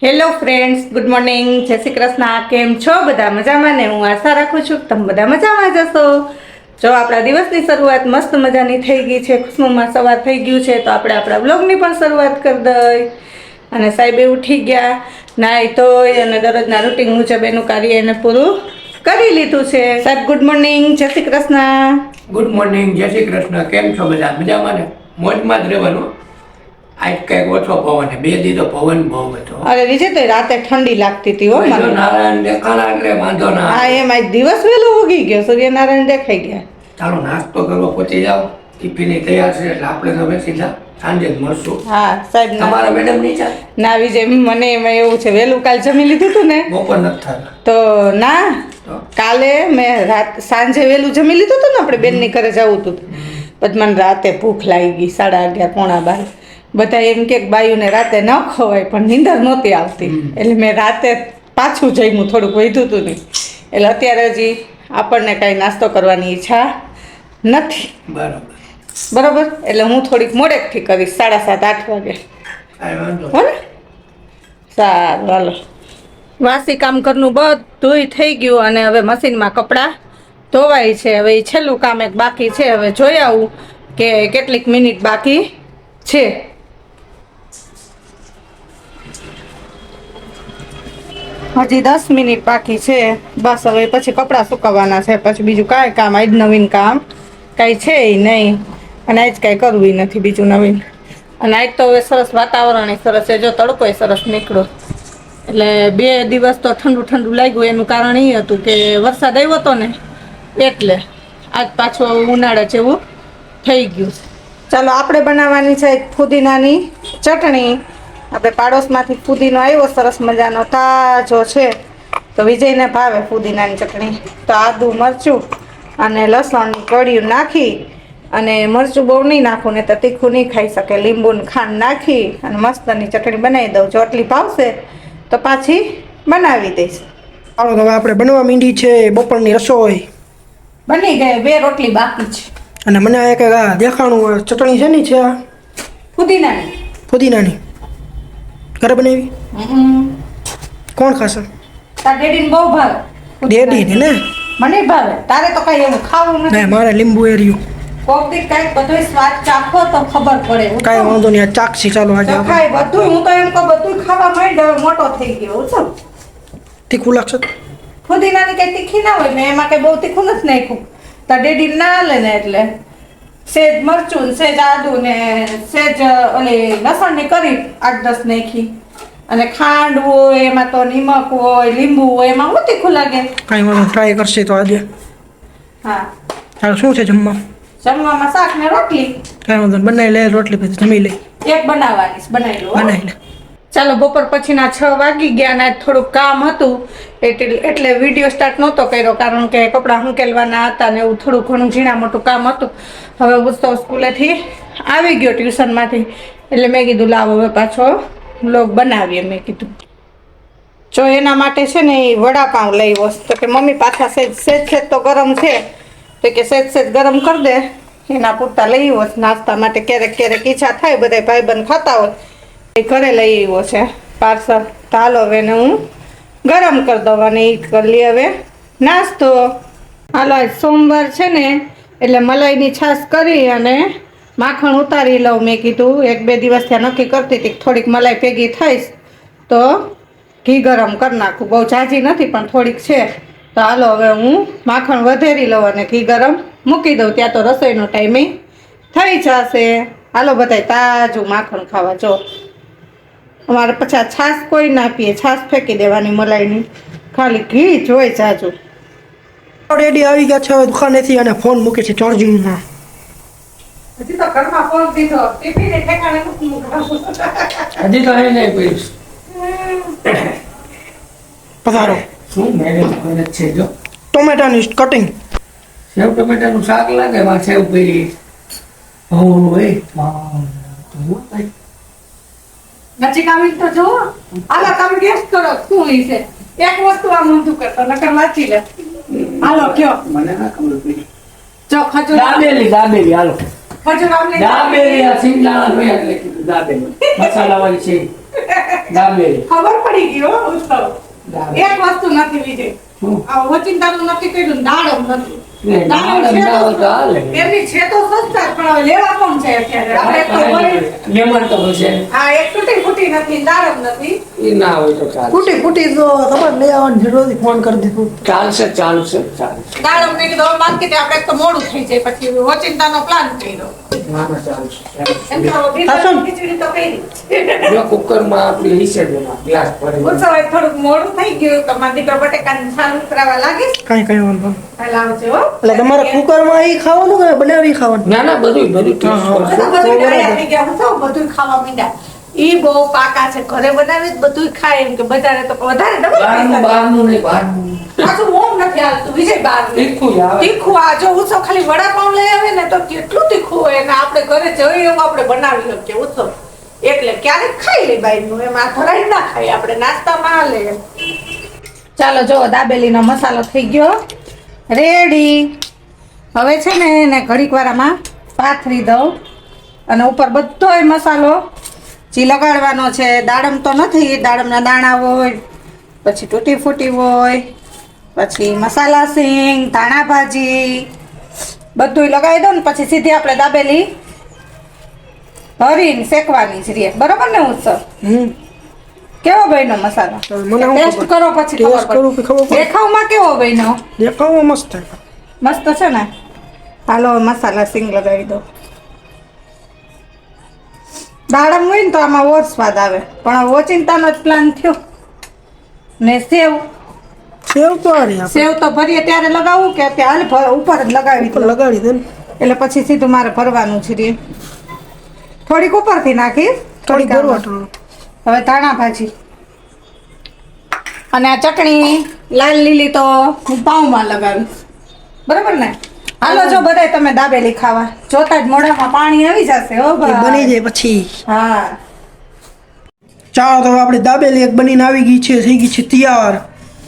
Hello friends, good morning, જય શ્રી કૃષ્ણ. કેમ છો બધા? મજામાં ને? હું આશા રાખું છું કે તમે બધા મજામાં જશો. જો આપણા દિવસની શરૂઆત મસ્ત મજાની થઈ ગઈ છે, ખુશનુમાં સવાર થઈ ગયું છે, તો આપણે આપણા બ્લોગની પણ શરૂઆત કરી દઈ. અને સાહેબે ઉઠી ગયા, નાહી ધોઈ અને દરરોજના રૂટીન મુજબ એનું કાર્ય એને પૂરું કરી લીધું છે. સાહેબ ગુડ મોર્નિંગ, જય શ્રી કૃષ્ણ. ગુડ મોર્નિંગ, જય શ્રી કૃષ્ણ. કેમ છો બધા? મજામાં ને? મોજમાં જ રહેવાનું. આજ કઈક ઓછો પવન, 2 દી તો પવન બહુ હતો. અરે વિજય, તો રાતે ઠંડી લાગતી હતી હો મને. નારાયણ દેખાણા એટલે વાંધો ના. હા, એમ આજ દિવસ વહેલો ઉગી ગયો, સૂર્યનારાયણ દેખાઈ ગયા. ચાલો નાસ્તો કરવા પહોંચી જાઓ. ટિફિન તૈયાર છે એટલે આપણે હવે સીધા સાંજે જ મળશું. હા સાહેબ. તમારા મેડમ ની ચા ના વિજય, મને એમાં એવું છે, વહેલું કાલ જમી લીધું હતું ને, બપોર નથી થતા તો ના કાલે મેં સાંજે વહેલું જમી લીધું હતું ને, આપણે બેનની ઘરે જવું હતું, પછી મને રાતે ભૂખ લાગી ગઈ 11:30 પોણા 12. બધા એમ કે બાયુને રાતે ન ખવાય, પણ નીંદર નહોતી આવતી, એટલે મેં રાતે પાછું જમ્યું, થોડુંક વધ્યું હતું નહીં, એટલે અત્યારે હજી આપણને કાંઈ નાસ્તો કરવાની ઈચ્છા નથી. બરાબર, એટલે હું થોડીક મોડેકથી કરીશ, 7:30-8 વાગે. હો ને? સારું, હાલો. વાસી કામ ઘરનું બધુંય થઈ ગયું અને હવે મશીનમાં કપડાં ધોવાય છે. હવે એ છેલ્લું કામ એક બાકી છે. હવે જોઈ આવું કે કેટલીક મિનિટ બાકી છે. હજી 10 મિનિટ બાકી છે બસ. હવે પછી કપડાં સુકવવાના છે, પછી બીજું કાંઈ કામ, આજ નવીન કામ કાંઈ છે નહીં, અને આજ કાંઈ કરવું નથી બીજું નવીન. અને આજ તો હવે સરસ વાતાવરણ સરસ છે, જો તડકો સરસ નીકળ્યો, એટલે 2 દિવસ તો ઠંડુ ઠંડુ લાગ્યું. એનું કારણ એ હતું કે વરસાદ આવ્યો હતો ને, એટલે આજ પાછું ઉનાળા જેવું થઈ ગયું. ચાલો, આપણે બનાવવાની છે ફુદીનાની ચટણી. આપણે પાડોશમાંથી ફુદીનો આવ્યો સરસ મજાનો તાજો છે, તો વિજયને ભાવે ફુદીનાની ચટણી. તો આદુ મરચું અને લસણની કળીયું નાખી, અને મરચું બહુ નહીં નાખું ને તો તીખું નહીં ખાઈ શકે, લીંબુ ને ખાંડ નાખી અને મસ્તની ચટણી બનાવી દઉં. જો આટલી ભાવશે તો પાછી બનાવી દઈશ. ચાલો, હવે આપણે બનવા માંડી છે બપોરની રસોઈ. બની ગઈ, 2 રોટલી બાકી છે. અને મને આ એક દેખાણું ચટણી છે ની છે આ ફુદીનાની. ફુદીનાની ઘરે બનાવી. કોણ ખાશે? તાર ડેડીને બહુ ભાવે. ડેડી ને મને ભાવે, તારે તો કઈ એવું ખાવું નથી. ના, મારે લીંબુ એર્યું. કોક દી કઈક બધું સ્વાદ ચાખો તો ખબર પડે. કાંઈ વાંધો નહીં, આ ચાકસી. ચાલો આજે ખાય બધું. હું તો એમ કહું બધું ખાવા માંડ, હવે મોટો થઈ ગયો છું. તીખું લાગશે? ફુદીનાની કઈ તીખી ના હોય, મેં એમાં કઈ બહુ તીખું નથી નાખ્યું. તાર ડેડી ના લે ને, એટલે સેજ મરચું ને સેજ આદુ ને સેજ ઓલી લસણની કરી 8-10 નાખી, અને ખાંડ હોય એમાં, તો નિમક હોય, લીંબુ હોય, એમાં હું તીખું લાગે. કાંઈ વાંધો, ટ્રાય કરશે તો આજે. હા, ચાલો, શું છે જમવા? જમવામાં શાક ને રોટલી. કાંઈ વાંધો, બનાવી લે રોટલી, પછી જમી લઈ. એક બનાવવાની, બનાવી લો. બનાવી લે. ચાલો, બપોર પછીના 6 વાગી ગયા ને થોડુંક કામ હતું, એટલે વિડીયો સ્ટાર્ટ નહોતો કર્યો, કારણ કે કપડાં હંકેલવાના હતા ને એવું થોડું ઘણું ઝીણા મોટું કામ હતું. હવે ઉત્સવ સ્કૂલેથી આવી ગયો ટ્યુશનમાંથી, એટલે મેં કીધું લાવો હવે પાછો વ્લોગ બનાવીએ. મેં કીધું જો એના માટે છે ને એ વડાપાઉં લઈ વસ, તો કે મમ્મી પાછા સેજ તો ગરમ છે, તો કે સેજ ગરમ કરી દે, એના પૂરતા લઈ વસ નાસ્તા માટે. ક્યારેક ઈચ્છા થાય, બધા ભાઈબંધ ખાતા હોય, એ ઘરે લઈ આવ્યો છે પાર્સલ. તો હાલો હવે એને હું ગરમ કરી દઉં અને એ કરી લઈએ હવે નાસ્તો. હાલો, આજ સોમવાર છે ને, એટલે મલાઈની છાશ કરી અને માખણ ઉતારી લઉં. મેં કીધું 1-2 દિવસ ત્યાં નક્કી કરતી હતી થોડીક મલાઈ ભેગી થઈશ તો ઘી ગરમ કરી નાખું. બહુ ઝાઝી નથી પણ થોડીક છે. તો હાલો હવે હું માખણ વધેરી લઉં અને ઘી ગરમ મૂકી દઉં, ત્યાં તો રસોઈનો ટાઈમિંગ થઈ જશે. હાલો બધાય તાજું માખણ ખાવા. જો અમારે પછી છાશ કોઈ ના પીએ, છાશ ફેંકી દેવાની મલાઈની, ખાલી ઘી જોઈ જાજુ. ડેડી આવી ગયા છે દુકાનેથી અને ફોન મૂકે છે ચાર્જિંગમાં. હજી તો ઘરમાં ફોન દીધો, ટિફિન ઠેકાણે નથી મૂકવાનું. હજી તો અહીં નહીં પીશ. પધારો. શું મેડમ કોઈને છે? જો ટોમેટાની કટિંગ. સેવ ટમેટાનું શાક લાગે, એમાં સેવ પીરી. હોય નજીક આવી તો જોવો. હાલો તમે ગેસ કરો શું ઈ છે. એક વસ્તુ આમ ઊંધું કરતો, નકર વાંચી લે. હાલો કયો. મને ના ખબર પડી. જો ખજૂર દાબેલી હાલો. ખજૂર આમને દાબેલી આ સિંગદાણા હોય એટલે કીધું દાબેલી મસાલા વાળી છે. દાબેલી. ખબર પડી ગઈ હો ઉત્સવ. દાબેલી. એક વસ્તુ નથી બીજી. શું? આ ઓચિંતાનું નક્કી કર્યું દાડમ નથી. ને દાડમ ના હોય તો હાલે. એમની છે તો સસ્તા જ, પણ હવે લેવા કોણ છે અત્યારે? આપણે એક તો હોય. મહેમાન તો હશે. હા, એક તૂટી ફૂટી નથી, દાડમ નથી. એ ના હોય તો ચાલે. ફૂટી ફૂટી તો તમારે લઈ આવવાની જરૂર હતી, ફોન કરી દીધું. ચાલશે. દાડમ ને કીધું હવે માર્કેટે આપણે એક તો મોડું થઈ જાય, પછી ઓચિંતાનો પ્લાન કર્યો. ના, ના, ચાલશે. એમ તો સાસુ. ખીચડી તો કરી. જો કુકરમાં આપણી હિસે ગ્લાસ ભરી. ઉત્સવ એ થોડુંક મોડું થઈ ગયું તો મારા દીકરા બટેકાનું શાક ઉતરાવા લાગીશ. કાંઈ વાંધો નહીં. હાલ આવજો હો. એટલે તમારે કુકરમાં ઈ ખાવાનું કે બનાવી ખાવાનું? ના ના બધું taste હા. કરશે. બધું ડાયા થઈ ગયા. ઉત્સવ બધું ખાવા માંડ્યા. ઈ બહુ પાકા છે, ઘરે બનાવી જ બધું ખાય, એમ કે બજારે તો વધારે ડબલ બહારનું પૈસા. બહારનું નહીં, બહારનું. પાછું ઓમ નથી હાલતું વિજય બહારનું. તીખું આવે. તીખું આ જો ઉત્સવ ખાલી વડાપાઉં લઈ આવે ને તો કેટલું તીખું હોય, ને આપણે ઘરે જોઈએ એવું આપણે બનાવી શકીએ ઉત્સવ. એટલે ક્યારેક ખાઈ લે બાઈનું, એમાં ધરાઈ ના ખાય, આપણે નાસ્તામાં હાલે. ચાલો જો દાબેલીનો મસાલો થઈ ગયો રેડી. હવે છે ને એને ઘડીક વારમાં પાથરી દઉં અને ઉપર બધોય મસાલો જે લગાડવાનો છે. દાડમ તો નથી, દાડમના દાણા હોય, પછી તૂટી ફૂટી હોય, પછી મસાલા સિંગ, ધાણા ભાજી બધું લગાવી દો ને પછી સીધી આપણે દાબેલી ભરીને શેકવાની જ રહે. બરોબર ને ઉત્સવ? કેવો બન્યો મસાલો? મને શું ટેસ્ટ ખબર? કરો પછી ટેસ્ટ કરું કે ખબર પડે? દેખાવમાં કેવો બન્યો? દેખાવમાં મસ્ત થાય. મસ્ત છે ને? હાલો હવે મસાલા સિંગ લગાવી દો. દાડમ હોય ને તો આમાં ઓર સ્વાદ આવે, પણ ઓચિંતાનો જ પ્લાન થયો ને. સેવ સેવ તો આ રહી આપણે. સેવ તો ભરીએ ત્યારે લગાવવું કે ત્યારે ઉપર જ લગાવી ઉપર દઉં? લગાડી દે ને. એટલે પછી સીધું મારે ભરવાનું છે રે. થોડીક ઉપરથી નાખીશ, થોડીક આમાં. ભરવા. હવે ધાણા ભાજી અને આ ચટણી લાલ લીલી તો હું પાઉંમાં લગાવીશ. બરાબર ને? હાલો જો બધાય તમે દાબેલી ખાવા. જોતા જ મોઢામાં પાણી આવી જશે હો એ બની ભાઈ. જાય પછી. હા, ચાલો તો હવે આપણે દાબેલી એક બનીને આવી ગઈ છે, થઈ ગઈ છે તૈયાર.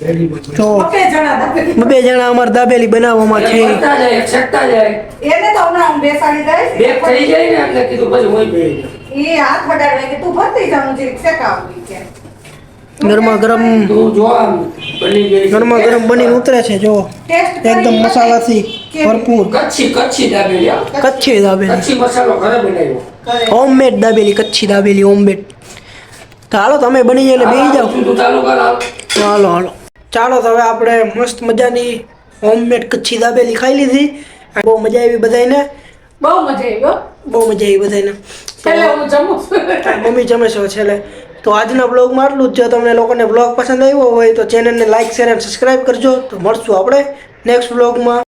Ready બધું. તો ઓકે જણા દાબેલી. બે જણા અમારે દાબેલી બનાવવામાં છે. કરતા જાય, શકતા જાય. એને તો હમણાં હું બેસાડી દઈશ. બે થઈ જાય ને એટલે કીધું પછી હું બેસી જાઉં. એ હાથ વગાડવે કે તું ભરતી જા, હું જીરીક શેકાવવી છે. ગરમા ગરમ તું જો આમ બની ગઈ. ગરમા ગરમ બનીને ઉતરે છે જો, ટેસ્ટ કરી એકદમ બતાવી. મસાલાથી ભરપૂર. કચ્છી દાબેલી હો. કચ્છી દાબેલી, કચ્છી મસાલો ઘરે બનાવ્યો. કરે. Homemade dabeli, Kutchi dabeli homemade. તો હાલો તમે બની જાય એટલે બેસી જાઓ. તું ચાલુ કર હાલ. હાલો હાલો. ચાલો તો હવે આપણે મસ્ત મજાની હોમમેડ કચ્છી દાબેલી ખાઈ લીધી. બહુ મજા આવી બધાને, બહુ મજા આવી હો. બહુ મજા આવી બધાને. છેલ્લે હું જમું. મમ્મી જમે છે છેલ્લે. તો આજના બ્લોગમાં આટલું જ. જો તમને લોકોને બ્લોગ પસંદ આવ્યો હોય તો ચેનલને લાઈક શેર અને સબસ્ક્રાઈબ કરજો. તો મળશું આપણે નેક્સ્ટ બ્લોગમાં.